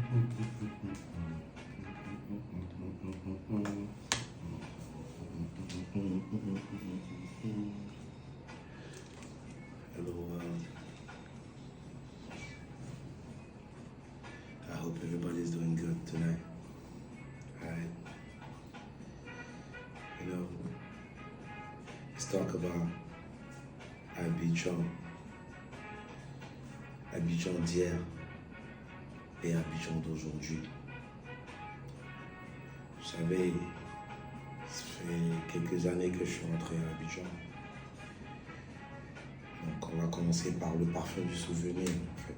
Hello world. I hope everybody's doing good tonight. Alright. You know, let's talk about Abidjan. Abidjan d'hier et Abidjan d'aujourd'hui. Vous savez, ça fait quelques années que je suis rentré à Abidjan. Donc on va commencer par le parfum du souvenir en fait.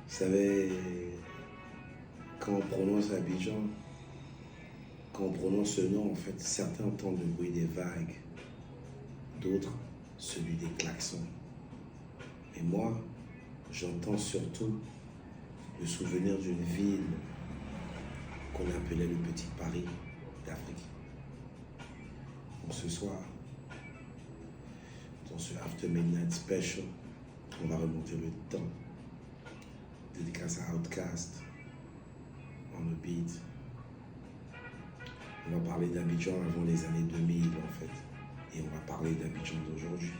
Vous savez, quand on prononce Abidjan, quand on prononce ce nom, en fait, certains entendent le bruit des vagues, d'autres celui des klaxons. Et moi, j'entends surtout le souvenir d'une ville qu'on appelait le Petit Paris d'Afrique. Donc ce soir, dans ce After Midnight Special, on va remonter le temps. Dédicace à Outcast, on the beat. On va parler d'Abidjan avant les années 2000 en fait. Et on va parler d'Abidjan d'aujourd'hui.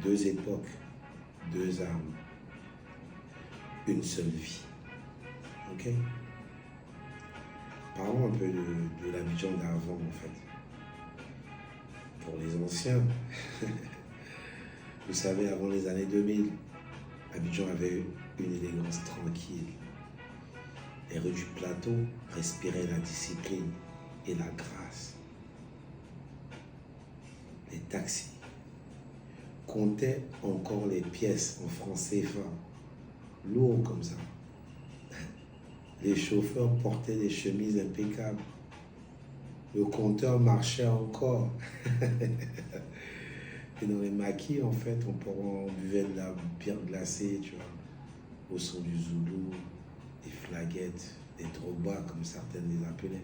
Deux époques, deux âmes, une seule vie. Ok? Parlons un peu de l'Abidjan d'avant en fait. Pour les anciens, vous savez, avant les années 2000, Abidjan avait une élégance tranquille. Les rues du plateau respiraient la discipline et la grâce. Les taxis comptaient encore les pièces en francs CFA, lourds comme ça. Les chauffeurs portaient des chemises impeccables. Le compteur marchait encore. Et dans les maquis, en fait, on buvait de la bière glacée, tu vois, au son du zoulou, des flaguettes, des drobas, comme certaines les appelaient.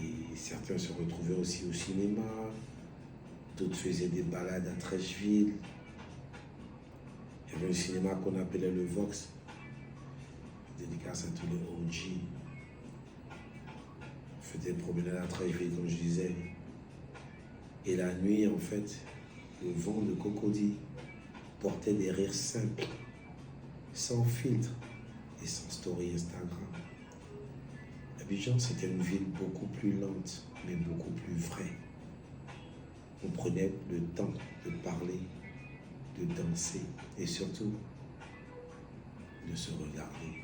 Et certains se retrouvaient aussi au cinéma, d'autres faisaient des balades à Trècheville. Il y avait un cinéma qu'on appelait le Vox, dédicace à tous les OG. On faisait des promenades à Trècheville, comme je disais. Et la nuit, en fait, le vent de Cocody portait des rires simples, sans filtre et sans story Instagram. Abidjan, c'était une ville beaucoup plus lente, mais beaucoup plus vraie. On prenait le temps de parler, de danser et surtout de se regarder.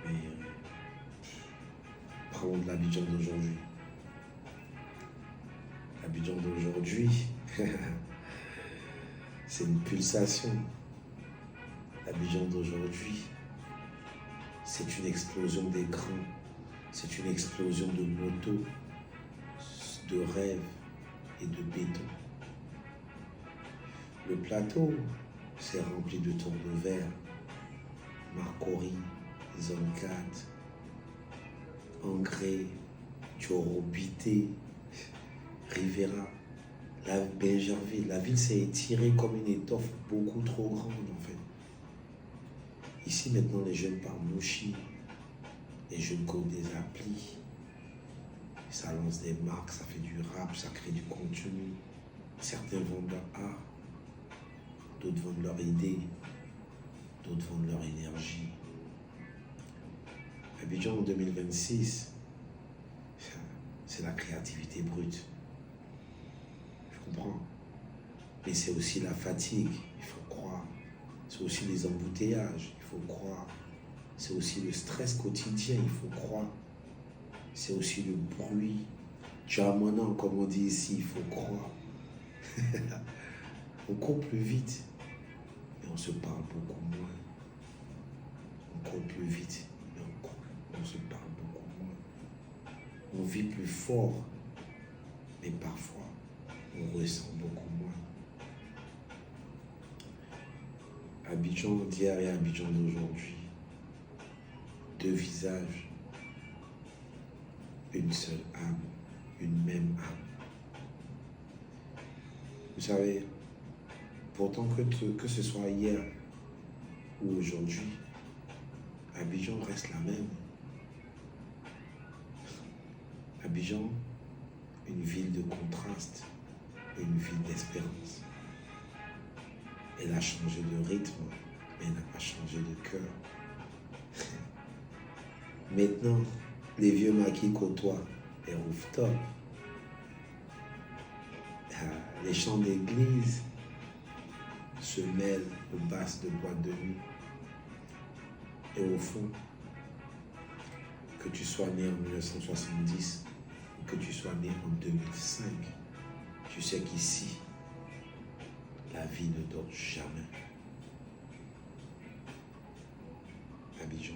Mais parlons de l'Abidjan d'aujourd'hui. L'Abidjan d'aujourd'hui, c'est une pulsation. L'Abidjan d'aujourd'hui, c'est une explosion d'écran, c'est une explosion de motos, de rêves et de béton. Le plateau s'est rempli de tours de verre, Marcory, Zone 4, Angré, Diorobité, Rivera, la Bergerville. La ville s'est étirée comme une étoffe beaucoup trop grande en fait. Ici maintenant les jeunes parlent Mouchi, les jeunes codent des applis, ça lance des marques, ça fait du rap, ça crée du contenu. Certains vendent leur art, d'autres vendent leur idée, d'autres vendent leur énergie. Abidjan en 2026, c'est la créativité brute. Je comprends. Mais c'est aussi la fatigue, il faut croire. C'est aussi les embouteillages, il faut croire. C'est aussi le stress quotidien, il faut croire. C'est aussi le bruit. Djamanan, comme on dit ici, il faut croire. On court plus vite, mais on se parle beaucoup moins. On court plus vite, mais on se parle beaucoup moins. On vit plus fort, mais parfois, on ressent beaucoup moins. Abidjan d'hier et Abidjan d'aujourd'hui. Deux visages, une seule âme, une même âme. savez, pourtant que ce soit hier ou aujourd'hui, Abidjan reste la même. Abidjan, une ville de contraste, une ville d'espérance. Elle a changé de rythme, mais elle n'a pas changé de cœur. Maintenant, les vieux maquis côtoient les rooftops, les chants d'église se mêlent aux basses de boîte de nuit. Et au fond, que tu sois né en 1970 ou que tu sois né en 2005, tu sais qu'ici, la vie ne dort jamais. Abidjan.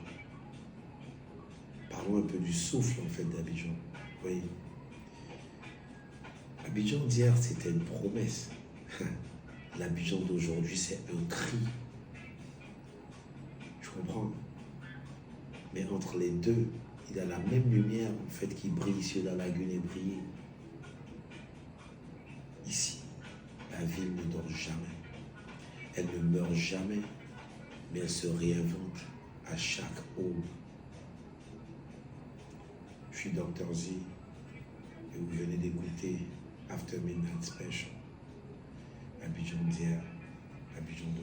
Parlons un peu du souffle en fait d'Abidjan. Oui. Abidjan d'hier, c'était une promesse. L'Abidjan d'aujourd'hui, c'est un cri. Je comprends. Mais entre les deux, il y a la même lumière en fait qui brille sur la lagune et brille. Ici, la ville ne dort jamais. Elle ne meurt jamais, mais elle se réinvente à chaque aube. Je suis Dr Z et vous venez d'écouter After Midnight Special. Abidjan d'hier, Abidjan d'aujourd'hui.